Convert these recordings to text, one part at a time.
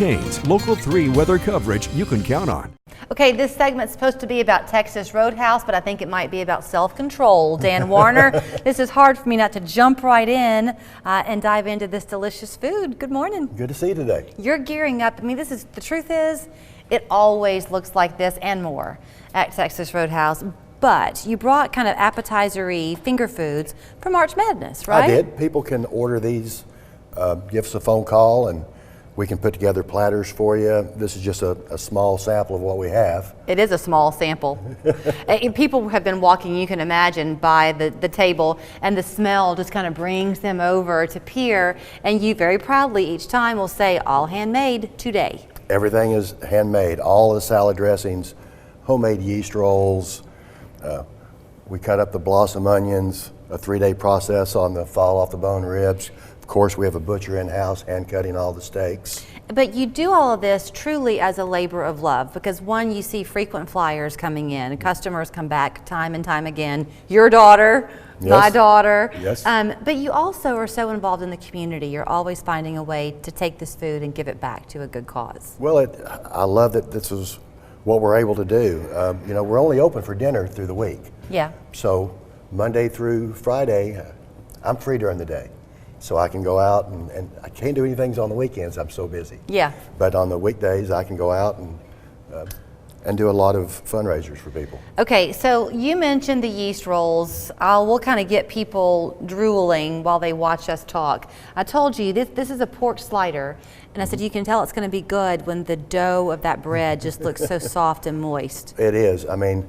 Canes, Local 3 weather coverage you can count on. Okay, this segment's supposed to be about Texas Roadhouse, but I think it might be about self-control. Dan Warner, this is hard for me not to jump right in and dive into this delicious food. Good morning. Good to see you today. You're gearing up. I mean, the truth is, it always looks like this and more at Texas Roadhouse. But you brought kind of appetizer-y finger foods for March Madness, right? I did. People can order these, give us a phone call, and we can put together platters for you. This is just a small sample of what we have. It is a small sample. People have been walking, you can imagine, by the table, and the smell just kind of brings them over to peer, and you very proudly each time will say, all handmade today. Everything is handmade. All the salad dressings, homemade yeast rolls. We cut up the blossom onions, a 3-day process on the fall off the bone ribs. Of course, we have a butcher in-house hand cutting all the steaks. But you do all of this truly as a labor of love, because one, you see frequent flyers coming in, customers come back time and time again. Your daughter, yes. My daughter. Yes. But you also are so involved in the community. You're always finding a way to take this food and give it back to a good cause. Well, I love that this is what we're able to do. You know, we're only open for dinner through the week. Yeah. So Monday through Friday, I'm free during the day. So I can go out and I can't do anything on the weekends, I'm so busy. Yeah. But on the weekdays, I can go out and do a lot of fundraisers for people. Okay, so you mentioned the yeast rolls. We'll kind of get people drooling while they watch us talk. I told you this is a pork slider, and I said you can tell it's going to be good when the dough of that bread just looks so soft and moist. It is. I mean,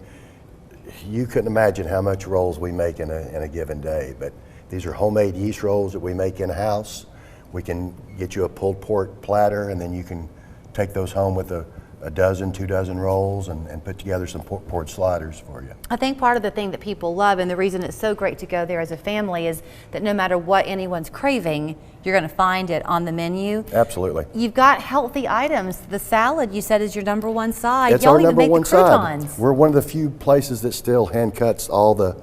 you couldn't imagine how much rolls we make in a given day, but these are homemade yeast rolls that we make in-house. We can get you a pulled pork platter, and then you can take those home with a dozen, 2 dozen rolls and put together some pork sliders for you. I think part of the thing that people love, and the reason it's so great to go there as a family, is that no matter what anyone's craving, you're going to find it on the menu. Absolutely. You've got healthy items. The salad, you said, is your #1 side. It's our #1 side. We're one of the few places that still hand cuts all the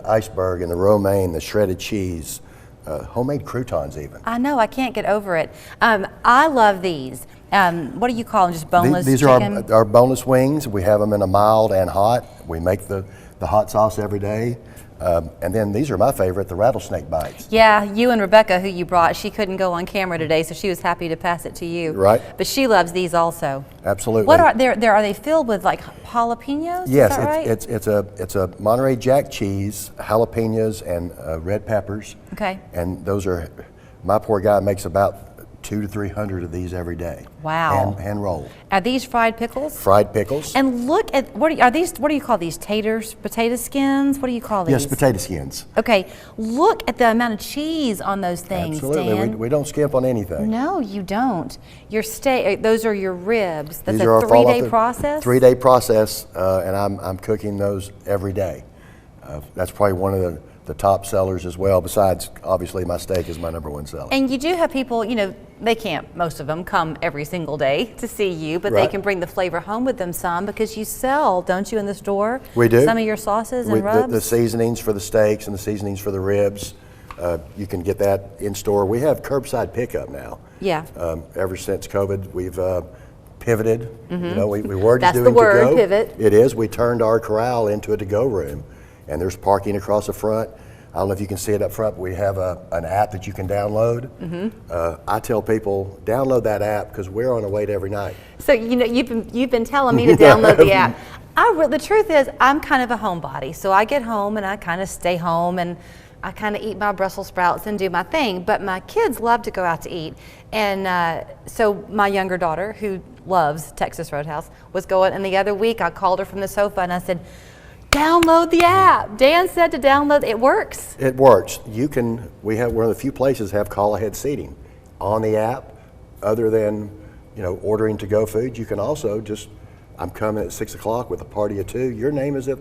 iceberg and the romaine, the shredded cheese, homemade croutons even. I know, I can't get over it. I love these. What do you call them, just boneless These chicken? are our boneless wings. We have them in a mild and hot. We make the hot sauce every day. And then these are my favorite, the rattlesnake bites. Yeah, you and Rebecca, who you brought, she couldn't go on camera today, so she was happy to pass it to you. Right. But she loves these also. Absolutely. What are are they filled with like jalapenos? Yes, is that right? it's a Monterey Jack cheese, jalapenos, and red peppers. Okay. And those are, my poor guy makes about 200 to 300 of these every day. Wow. Hand rolled. Are these fried pickles? Fried pickles. And look at, what do you call these? Taters, potato skins? What do you call these? Yes, potato skins. Okay, look at the amount of cheese on those things, Absolutely. Dan. We don't skimp on anything. No, you don't. Your steak, those are your ribs. That's These a are 3-day process? 3-day process, and I'm cooking those every day. That's probably one of the top sellers as well, besides obviously my steak is my #1 seller. And you do have people, you know, they can't, most of them, come every single day to see you, but Right. they can bring the flavor home with them some, because you sell, don't you, in the store? We do. Some of your sauces and rubs? The seasonings for the steaks and the seasonings for the ribs, you can get that in store. We have curbside pickup now. Yeah. Ever since COVID, we've pivoted. You know, we were just That's doing the word, to-go. pivot. It is. We turned our corral into a to-go room, and there's parking across the front. I don't know if you can see it up front, but we have an app that you can download. I tell people, download that app, because we're on a wait every night. So, you know, you've been telling me to download the app. The truth is, I'm kind of a homebody, so I get home and I kind of stay home and I kind of eat my Brussels sprouts and do my thing, but my kids love to go out to eat. And so my younger daughter, who loves Texas Roadhouse, was going, and the other week I called her from the sofa and I said, download the app. Dan said to download. It works. It works. You can. We're one of the few places have call ahead seating on the app. Other than, you know, ordering to go food, you can also just. I'm coming at 6 o'clock with a party of 2. Your name is like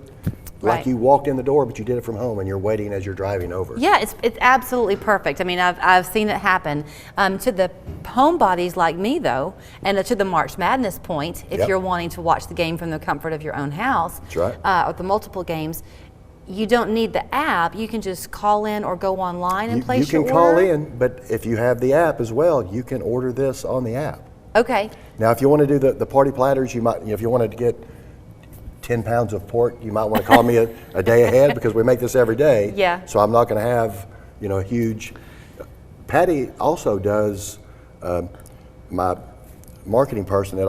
Right. you walked in the door, but you did it from home, and you're waiting as you're driving over. Yeah, it's absolutely perfect. I mean, I've seen it happen. To the homebodies like me, though, and to the March Madness point, if Yep. you're wanting to watch the game from the comfort of your own house, That's right. or the multiple games, you don't need the app. You can just call in or go online and place your order. You can call in, but if you have the app as well, you can order this on the app. Okay. Now, if you want to do the party platters, you might, if you wanted to get 10 pounds of pork, you might want to call me a day ahead because we make this every day. Yeah. So I'm not going to have, a huge. Patty also does, my marketing person,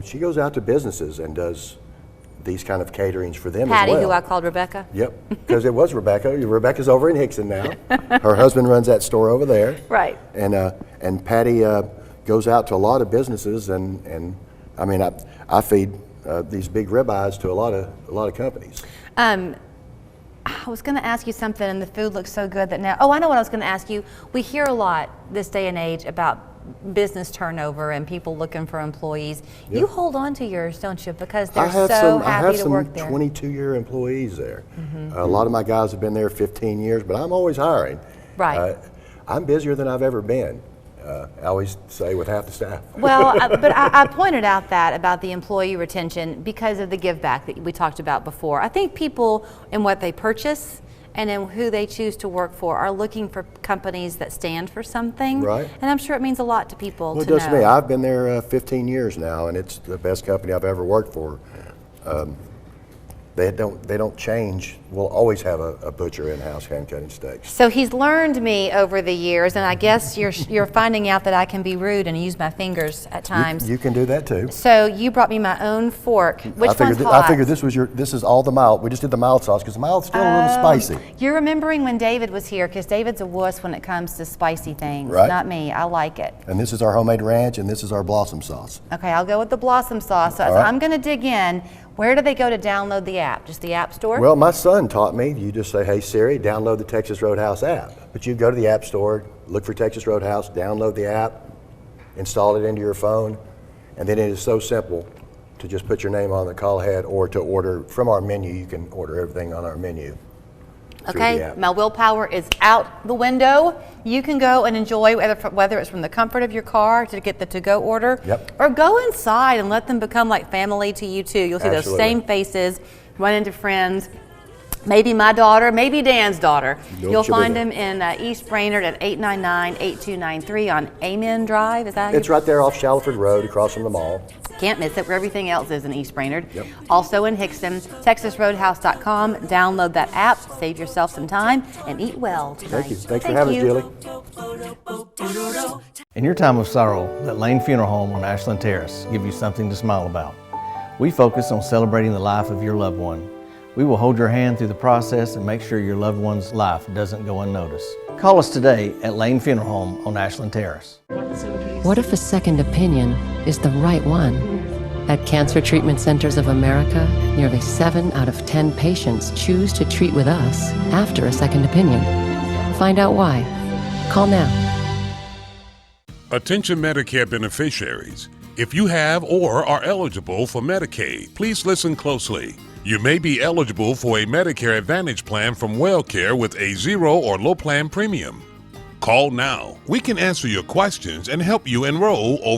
she goes out to businesses and does these kind of caterings for them Patty, as well. who I called Rebecca? Yep, because it was Rebecca. Rebecca's over in Hickson now. Her husband runs that store over there. Right. And Patty goes out to a lot of businesses, and I mean, I feed these big ribeyes to a lot of companies. I was going to ask you something, and the food looks so good that now. Oh, I know what I was going to ask you. We hear a lot this day and age about business turnover and people looking for employees. Yep. You hold on to yours, don't you? Because they're so happy to work there. I have some 22-year employees there. A lot of my guys have been there 15 years, but I'm always hiring. Right. I'm busier than I've ever been. I always say with half the staff. Well, but I pointed out that about the employee retention because of the give back that we talked about before. I think people in what they purchase and in who they choose to work for are looking for companies that stand for something. Right. And I'm sure it means a lot to people well, to know. It does to me. I've been there 15 years now, and it's the best company I've ever worked for. They don't change. We'll always have a butcher in-house hand cutting steaks. So he's learned me over the years, and I guess you're finding out that I can be rude and use my fingers at times. You can do that too. So you brought me my own fork. Which one's hot? I figured this is all the mild. We just did the mild sauce because the mild's still a little spicy. You're remembering when David was here, because David's a wuss when it comes to spicy things. Right. Not me. I like it. And this is our homemade ranch, and this is our blossom sauce. Okay, I'll go with the blossom sauce. So All right. I'm going to dig in. Where do they go to download the app? Just the App Store? Well, my son taught me, you just say, hey Siri, download the Texas Roadhouse app. But you go to the App Store, look for Texas Roadhouse, download the app, install it into your phone, and then it is so simple to just put your name on the call ahead or to order from our menu. You can order everything on our menu. Okay, my willpower is out the window. You can go and enjoy, whether it's from the comfort of your car to get the to-go order, Yep. or go inside and let them become like family to you too. You'll see Absolutely. those same faces, run into friends. Maybe my daughter, maybe Dan's daughter. You'll find them in East Brainerd at 899-8293 on Amen Drive. Is that? It's right there off Shallowford Road across from the mall. Can't miss it where everything else is in East Brainerd. Yep. Also in Hickson, TexasRoadhouse.com. Download that app, save yourself some time, and eat well tonight. Thank you. Thanks for having us, Julie. In your time of sorrow, let Lane Funeral Home on Ashland Terrace give you something to smile about. We focus on celebrating the life of your loved one. We will hold your hand through the process and make sure your loved one's life doesn't go unnoticed. Call us today at Lane Funeral Home on Ashland Terrace. What if a second opinion is the right one? At Cancer Treatment Centers of America, nearly 7 out of 10 patients choose to treat with us after a second opinion. Find out why. Call now. Attention Medicare beneficiaries. If you have or are eligible for Medicaid, please listen closely. You may be eligible for a Medicare Advantage plan from WellCare with a zero or low plan premium. Call now. We can answer your questions and help you enroll